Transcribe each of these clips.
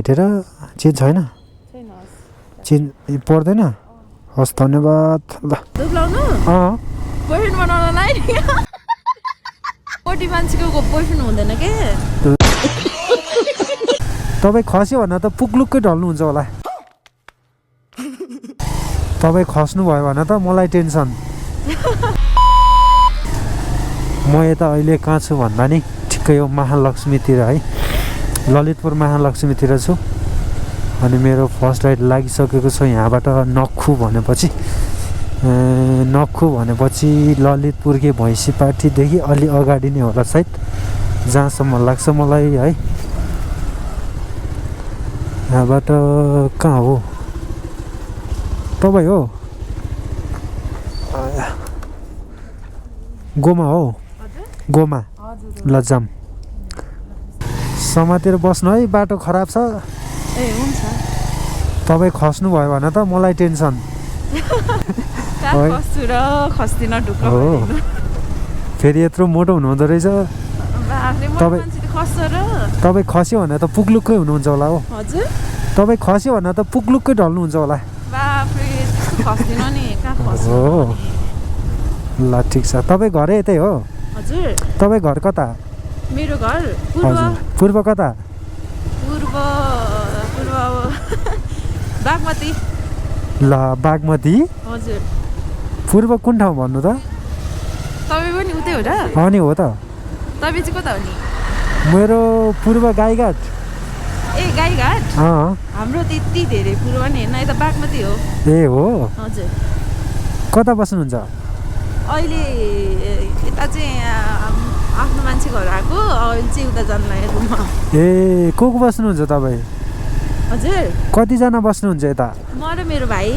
भेटेर चेन्ज छैन चेन्ज पर्दैन हस् धन्यवाद ल दुब्लाउनु बोयफ्रेन्ड बनाउनलाई मोटी मान्छेको बोयफ्रेन्ड हुँदैन के तपाईँ खस्यो भने त पुग्लुक्कै ढल्नुहुन्छ होला तपाईँ खस्नु भयो भने त मलाई टेन्सन म यता अहिले कहाँ छु भन्दा नि ठिक्कै यो महालक्ष्मीतिर है ललितपुर महालक्ष्मीतिर छु अनि मेरो फर्स्ट राइड लागिसकेको छ यहाँबाट नक्खु भनेपछि ललितपुरकै भैँसी पार्टीदेखि अलि अगाडि नै होला सायद जहाँसम्म लाग्छ मलाई है यहाँबाट कहाँ हो तपाईँ हो गोमा हो गोमा लजाम समातेर बस्नु है बाटो खराब छ ए हुन्छ तपाईँ खस्नु भयो भने त मलाई टेन्सन खस्छु र खस्दिन ढुक्क हो फेरि यत्रो मोटो हुनुहुँदो रहेछ तपाईँ खस्यो भने त पुग्लुक्कै हुनुहुन्छ होला हो हजुर तपाईँ खस्यो भने त पुग्लुक्कै ढल्नुहुन्छ होला हो ल ठिक छ तपाईँ घर यतै हो हजुर तपाईँ घर कता मेरो घर पूर्व कता पूर्व बागमती ल बागमती हजुर पूर्व कुन ठाउँ भन्नु त तपाईँ पनि उतै हो र अनि हो त तपाईँ चाहिँ कता हो नि मेरो पूर्व गाईघाट ए गाईघाट हाम्रो त्यति धेरै पूर्व नि होइन यता बागमती हो ए हो हजुर कता बस्नुहुन्छ अहिले यता चाहिँ आफ्नो मान्छे घर आएको अहिले चाहिँ उता जानु लाग्यो रुममा ए को बस्नुहुन्छ तपाईँ हजुर कतिजना बस्नुहुन्छ यता म र मेरो भाइ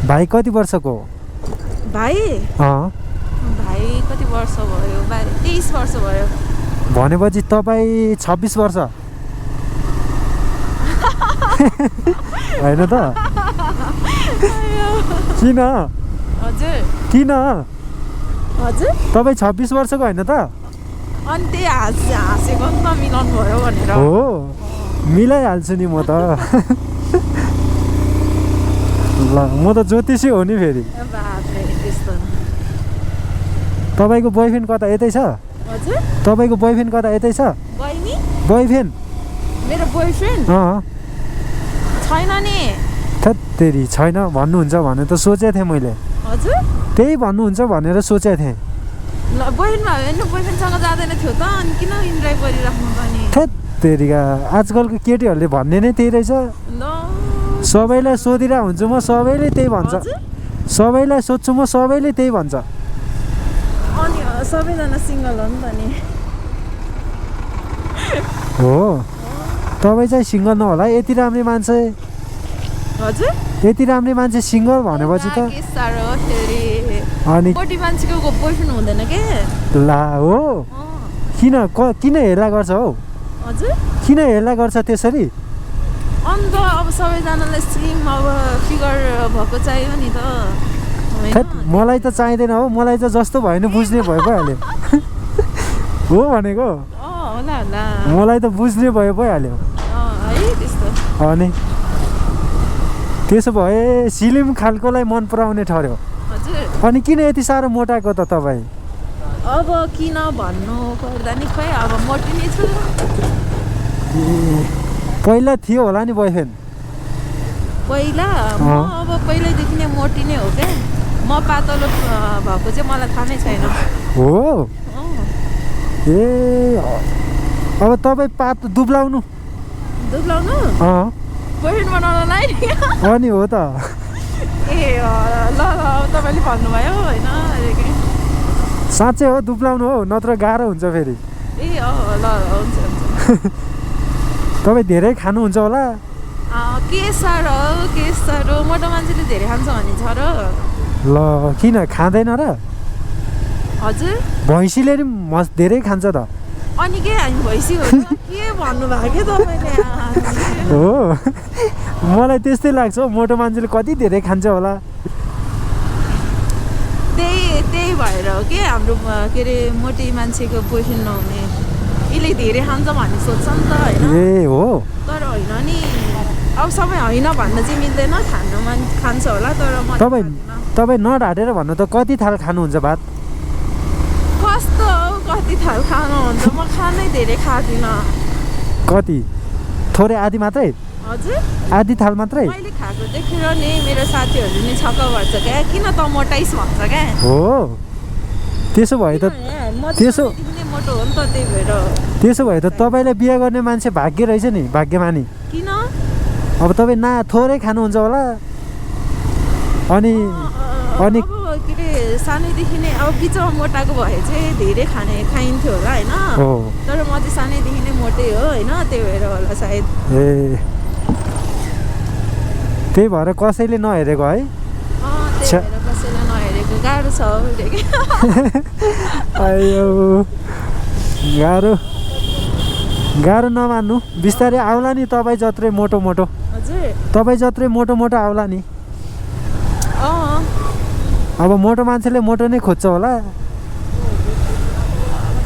भाइ कति वर्षको भाइ भाइ कति वर्ष भयो 23 वर्ष भयो भनेपछि तपाईँ 26 वर्ष होइन त किन हजुर किन हजुर तपाईँ 26 वर्षको होइन त अनि त्यही हाँसेको नि त मिलाउनु भयो भनेर हो मिलाइहाल्छु नि म त ल म त ज्योतिषी हो नि फेरि तपाईँको बोयफ्रेन्ड कता यतै छ हजुर तपाईँको बोयफ्रेन्ड कता यतै छ बोयफ्रेन्ड मेरो बोयफ्रेन्ड छैन नि थेरी छैन भन्नुहुन्छ भने त सोचेको थिएँ मैले हजुर त्यही भन्नुहुन्छ भनेर सोचेको थिएँ बोयफ्रेन्डसँग जाँदैन थियो त अनि किन इन्जोय गरिराख्नु पर्ने थेरीका आजकलको केटीहरूले भन्ने नै त्यही रहेछ सबैलाई सोधिरहेको हुन्छु म सबैले त्यही भन्छ सबैलाई सोध्छु म सबैले त्यही भन्छ अनि सबैजना सिङ्गल हो नि त नि हो तपाईँ चाहिँ सिङ्गल नहोला यति राम्री मान्छे हजुर यति राम्री मान्छे सिङ्गल भनेपछि त अनि मोटी मान्छेको बोयफ्रेन्ड हुँदैन के ला हो किन हेला गर्छ हौ हजुर किन हेला गर्छ त्यसरी अन्त अब सबैजनालाई स्लिम अब फिगर भएको चाहियो नि त मलाई त चाहिँदैन हो मलाई त जस्तो भयो नि बुझ्ने भइहाल्यो हो भनेको मलाई त बुझ्ने भइहाल्यो अनि त्यसो भए सिलिम खालकोलाई मन पराउने ठर्यो अनि किन यति साह्रो मोटाएको त तपाईँ अब किन भन्नु पर्दा नि खै अब मोटी नै छु पहिला थियो होला नि बोयफ्रेन्ड पहिला म अब पहिल्यैदेखि नै मोटी नै हो क्या म पातलो भएको चाहिँ मलाई थाहा नै छैन हो ए अब तपाईँ दुब्लाउनु बोयफ्रेन्ड बनाउनलाई अनि हो त ए ल तपाईँले भन्नुभयो होइन साँच्चै हो दुब्लाउनु हो नत्र गाह्रो हुन्छ फेरि ए ल हुन्छ तपाईँ धेरै खानुहुन्छ होला केसर हो मोटो मान्छेले धेरै खान्छ भने छ र ल किन खाँदैन र हजुर भैँसीले नि धेरै खान्छ त अनि के हामी भैँसी हो के भन्नुभयो के तपाईँले हो मलाई त्यस्तै लाग्छ मोटो मान्छेले कति धेरै खान्छ होला त्यही भएर हो कि हाम्रो के अरे मोटी मान्छेको बोयफ्रेन्ड नहुने सबैले धेरै खान्छ भन्ने सोध्छ नि त होइन ए हो तर होइन नि अब सबै होइन भन्न चाहिँ मिल्दैन खान्छ होला तर म तपाईँ नढाटेर भन्नु त कति थाल खानुहुन्छ भात कस्तो हो कति थाल खानुहुन्छ म खानै धेरै खाँदिनँ कति थोरै आधी मात्रै हजुर आधी थाल मात्रै मैले खाएको देखेर नि मेरो साथीहरूले नि छक्क पर्छ क्या किन त मोटाइस भन्छ क्या हो त्यसो भए त मोटो हो नि त त्यही भएर त्यसो भए त तपाईँलाई बिहा गर्ने मान्छे भाग्य रहेछ नि भाग्यमानी किन अब तपाईँ थोरै खानुहुन्छ होला अनि के अरे सानैदेखि नै अब बिचमा मोटाएको भए चाहिँ धेरै खाइन्थ्यो होला होइन तर म चाहिँ सानैदेखि नै मोटै हो होइन त्यही भएर होला सायद ए त्यही भएर कसैले नहेरेको है त्यही भएर कसैले नहेरेको गाह्रो छ अयो गाह्रो नमान्नु बिस्तारै आउला नि तपाईँ जत्रै मोटो हजुर तपाईँ जत्रै मोटो आउला नि अब मोटो मान्छेले मोटो नै खोज्छ होला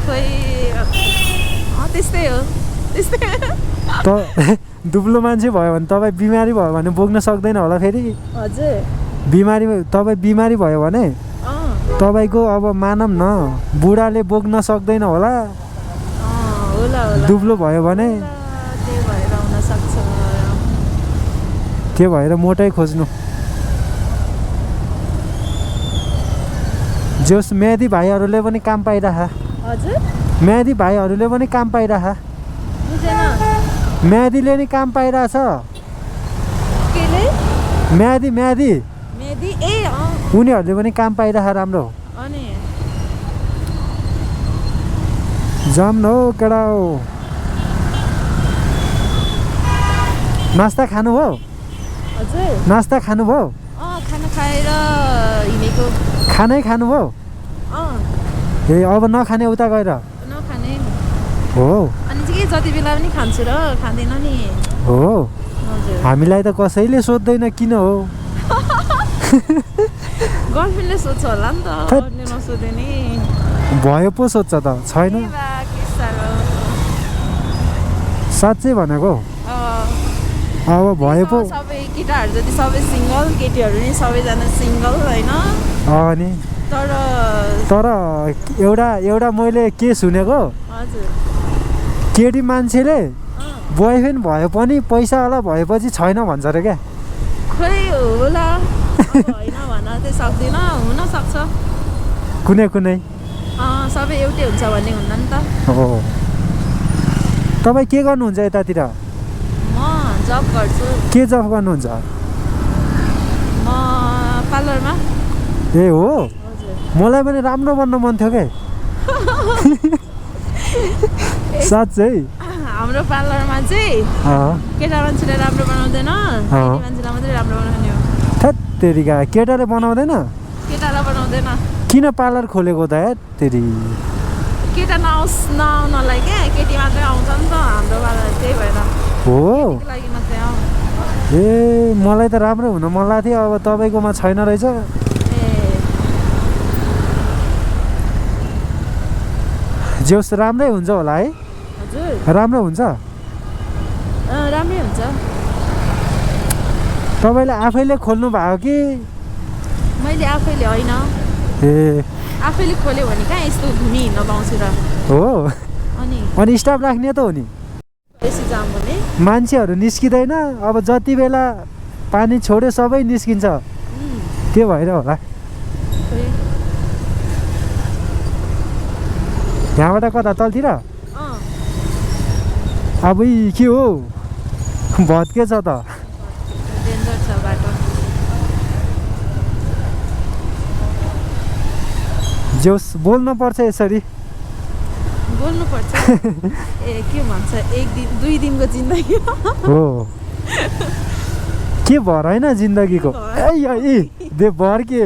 खोइ त्यस्तै हो त दुब्लो मान्छे भयो भने तपाईँ बिमारी भयो भने बोक्न सक्दैन होला फेरि हजुर तपाईँ बिमारी भयो भने तपाईँको अब मानौँ न बुढाले बोक्न सक्दैन होला दुब्लो भयो भने त्यो भएर मोटै खोज्नु जोस म्यादी भाइहरूले पनि काम पाइरह म्यादी भाइहरूले पनि काम पाइरह म्यादीले नि काम पाइरहेछ म्यादी उनीहरूले पनि काम पाइरह राम्रो जाम न हो केटा हो नास्ता खानुभयो नास्ता खानुभयो खाना खाएर हिँडेको खानै खानुभयो ए अब नखाने उता गएर नखाने हो अनि चाहिँ जति बेला पनि खान्छु र खाँदैन नि हो हामीलाई त कसैले सोध्दैन किन हो गर्लफ्रेन्डले सोध्छ होला नि त अरूले नसोधे नि भयो पो सोध्छ त छैन साँच्चै भनेको अब भयो पो सबै केटाहरू जति सबै सिङ्गल केटीहरू नि सबैजना सिङ्गल होइन अनि तर एउटा मैले के सुनेको केटी मान्छेले बोयफ्रेन्ड भयो पनि पैसावाला भएपछि छैन भन्छ अरे क्या खोइ होला होइन भन्न चाहिँ सक्दिनँ हुनसक्छ कुनै सबै एउटै हुन्छ भन्ने हुन्न नि त हो तपाईँ के गर्नुहुन्छ यतातिर म जब गर्छु के जब गर्नुहुन्छ म पार्लरमा ए हो मलाई पनि राम्रो बन्न मन थियो क्या साँच्चै हाम्रो पार्लरमा चाहिँ केटा मान्छेले राम्रो बनाउँदैन मान्छेलाई मात्रै राम्रो बनाउने हो तेरिका केटाले बनाउँदैन केटालाई बनाउँदैन किन पार्लर खोलेको त यार तेरी केटा नआउनलाई क्या केटी मात्रै आउँछ नि त हाम्रो पार्लर त्यही भएर हो लागि मात्रै आऊ ए मलाई त राम्रो हुन मन लाग्थ्यो अब तपाईँकोमा छैन रहेछ जोस राम्रै हुन्छ होला है हजुर राम्रो हुन्छ राम्रै हुन्छ तपाईँले आफैले खोल्नु भएको कि मैले आफैले होइन ए आफैले खोल्यो भने कहाँ यस्तो घुमी हिँड्न पाउँछु र हो अनि स्टाफ राख्ने त हो नि बेसी जाम भने मान्छेहरू निस्किँदैन अब जति बेला पानी छोड्यो सबै निस्किन्छ त्यो भएर होला यहाँबाट कता तलतिर अब के हो भत्के छ त डेन्जर छ बाटो जोस बोल्नु पर्छ यसरी बोल्नु पर्छ ए के भन्छ एक दिन 2 दिनको जिन्दगी हो के भर होइन जिन्दगीको ए दे भर के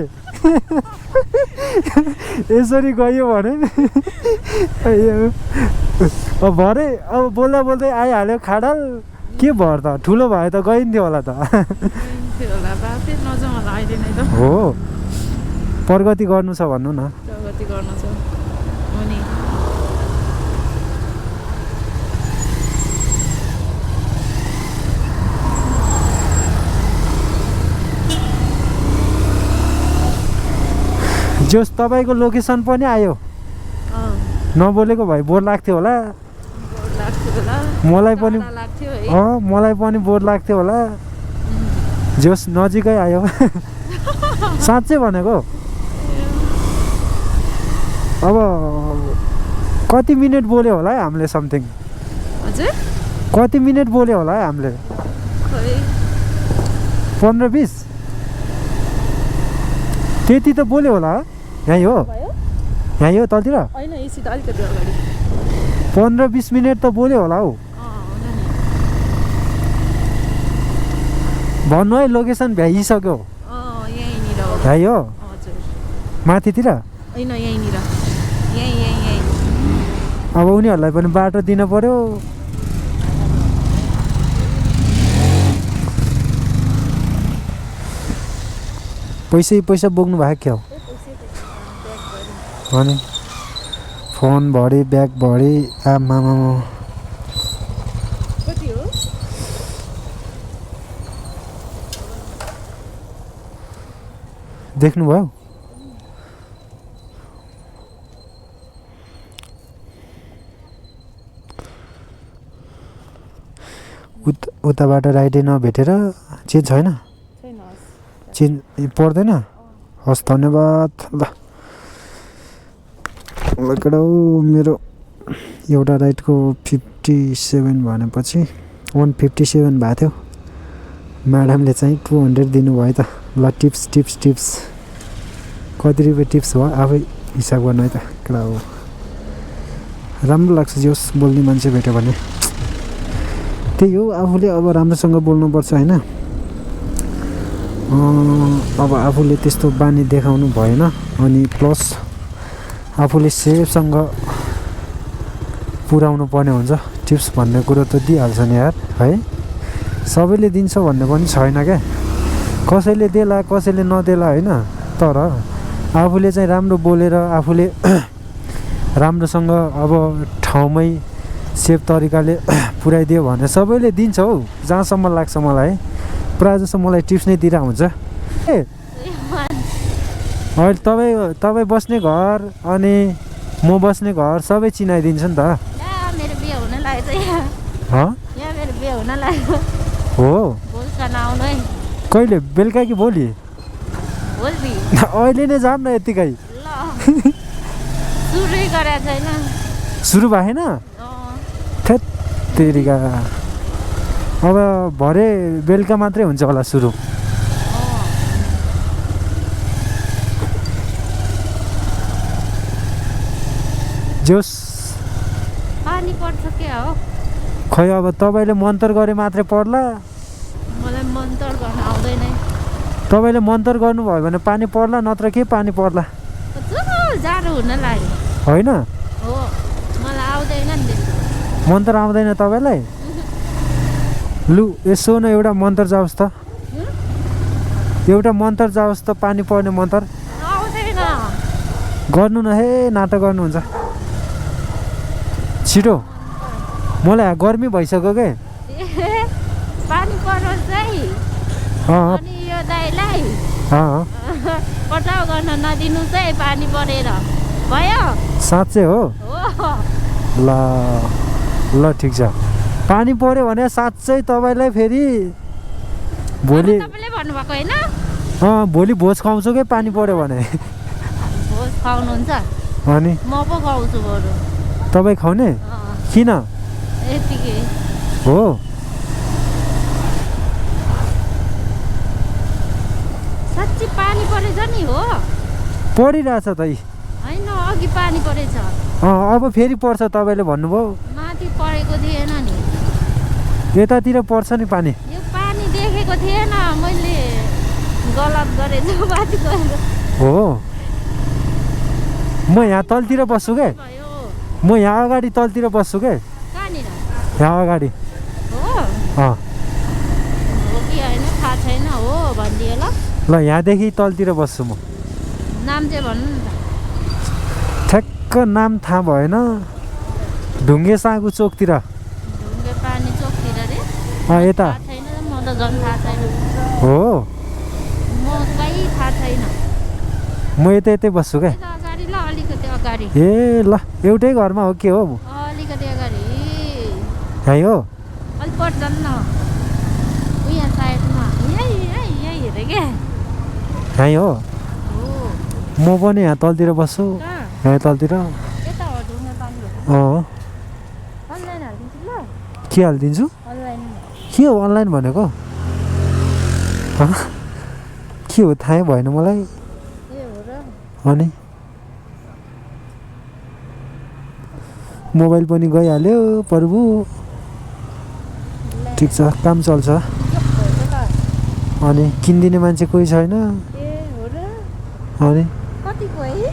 यसरी गयो भने अब भरे अब बोल्दा बोल्दै आइहाल्यो खाडल के भर त ठुलो भयो त गइन्थ्यो होला त हो प्रगति गर्नु छ भन्नु न प्रगति गर्नु छ जोस् तपाईँको लोकेसन पनि आयो नबोलेको भए बोर लाग्थ्यो होला मलाई पनि बोर लाग्थ्यो होला जोस् नजिकै आयो साँच्चै भनेको अब कति मिनट बोल्यो होला है हामीले समथिङ कति मिनट बोल्यो होला है हामीले 15-20 त्यति त बोल्यो होला यहीँ हो तलतिर 15-20 मिनट त बोल्यो होला हौ भन्नु है लोकेसन भ्याइसक्यो यहीँ हो माथितिर अब उनीहरूलाई पनि बाटो दिन पर्यो पैसा बोक्नु भएको क्या हो अनि फोन भरे ब्याग भरे आमामा देख्नुभयो उताबाट राइटै नभेटेर चेन्ज छैन चेन्ज पर्दैन हस् धन्यवाद ल केटा मेरो एउटा राइटको 57 भनेपछि 157 भएको थियो म्याडमले चाहिँ 200 दिनुभयो त ल टिप्स कति रुपियाँ टिप्स भयो आफै हिसाब गर्नु है त केटा हो राम्रो लाग्छ जोस् बोल्ने मान्छे भेट्यो भने त्यही हो आफूले अब राम्रोसँग बोल्नुपर्छ होइन अब आफूले त्यस्तो बानी देखाउनु भएन अनि प्लस आफूले सेफसँग पुर्याउनु पर्ने हुन्छ टिप्स भन्ने कुरो त दिइहाल्छ नि यार है सबैले दिन्छ भन्ने पनि छैन क्या कसैले देला कसैले नदेला होइन तर आफूले चाहिँ राम्रो बोलेर आफूले राम्रोसँग अब ठाउँमै सेफ तरिकाले पुर्याइदियो भने सबैले दिन्छ हौ जहाँसम्म लाग्छ मलाई प्रायः जस्तो मलाई टिप्स नै दिइरहेको हुन्छ ए अहिले तपाईँ बस्ने घर अनि म बस्ने घर सबै चिनाइदिन्छ नि त हो कहिले बेलुका कि भोलि अहिले नै जाऊँ न यतिकै सुरु भएन थेट तेरिका अब भरे बेलुका मात्रै हुन्छ होला सुरु जोस् पानी पर्छ के हो खै अब तपाईँले मन्तर गरे मात्रै पर्ला मलाई मन्तर गर्न आउँदैन तपाईँले मन्तर गर्नुभयो भने पानी पर्ला नत्र के पानी पर्ला जाडो हुन लाग्यो होइन हो मलाई आउँदैन नि मन्तर आउँदैन तपाईँलाई लु यसो न एउटा मन्तर जाओस् त एउटा मन्तर जाओस् त पानी पर्ने मन्तर आउँदैन गर्नु न हे नाटक गर्नुहुन्छ छिटो मलाई गर्मी भइसक्यो के पानी परोस् है अनि यो दाइलाई पटाउ गर्न नदिनु चाहिँ पानी परेर भयो साँच्चै हो ल ल ठिक छ पानी पर्यो भने साँच्चै तपाईँलाई फेरि भोलि तपाईँले भन्नुभएको होइन भोलि भोज खुवाउँछु के पानी पर्यो भने भोज खुवाउनुहुन्छ अनि म पो खुवाउँछु बरु तपाईँ खुवाउने किन यतिकै हो साँच्ची पानी परेछ नि हो परिरहेछ त होइन अघि पानी परेछ अब फेरि पर्छ तपाईँले भन्नुभयो माथि परेको थिएन नि यतातिर पर्छ नि पानी यो पानी देखेको थिएन मैले गलत गरेछु माथि गएर हो म यहाँ तलतिर बस्छु के म यहाँ अगाडि तलतिर बस्छु के कहाँनिर यहाँ अगाडि हो हो कि होइन थाहा छैन हो भनिदियो ल यहाँदेखि तलतिर बस्छु म नाम चाहिँ भन्नु नि त ठ्याक्क नाम थाहा भएन ढुङ्गे साँगु चोकतिर ढुङ्गे पानी चोकतिर रे यता थाहा छैन म त झन् थाहा छैन हो म कहीँ थाहा छैन म यतै यतै बस्छु क्या अगाडि ल अलिकति अगाडि ए ल एउटै घरमा हो के हो अलिकति अगाडि है हो अलिक पर जानु न यहाँ साइडमा यही हेरे क्या है हो म पनि यहाँ तलतिर बस्छु यहाँ तलतिर यता हो ढुङ्गा पानी हो अनलाइन हालिदिन्छु ल के हालिदिन्छु अनलाइन के हो अनलाइन भनेको के हो थाहै भएन मलाई ए हो र अनि मोबाइल पनि गइहाल्यो प्रभु ठिक छ काम चल्छ अनि किनिदिने मान्छे कोही छैन ए हो र अनि कतिको है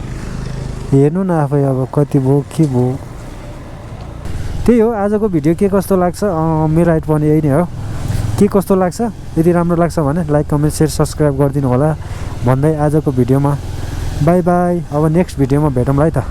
हेर्नु न आफै अब कति भयो के भयो त्यही हो आजको भिडियो के कस्तो लाग्छ मेरो हाइट पनि यही नै हो के कस्तो लाग्छ यदि राम्रो लाग्छ भने लाइक कमेन्ट सेयर सब्सक्राइब गरिदिनु होला भन्दै आजको भिडियोमा बाई बाई अब नेक्स्ट भिडियोमा भेटौँला है त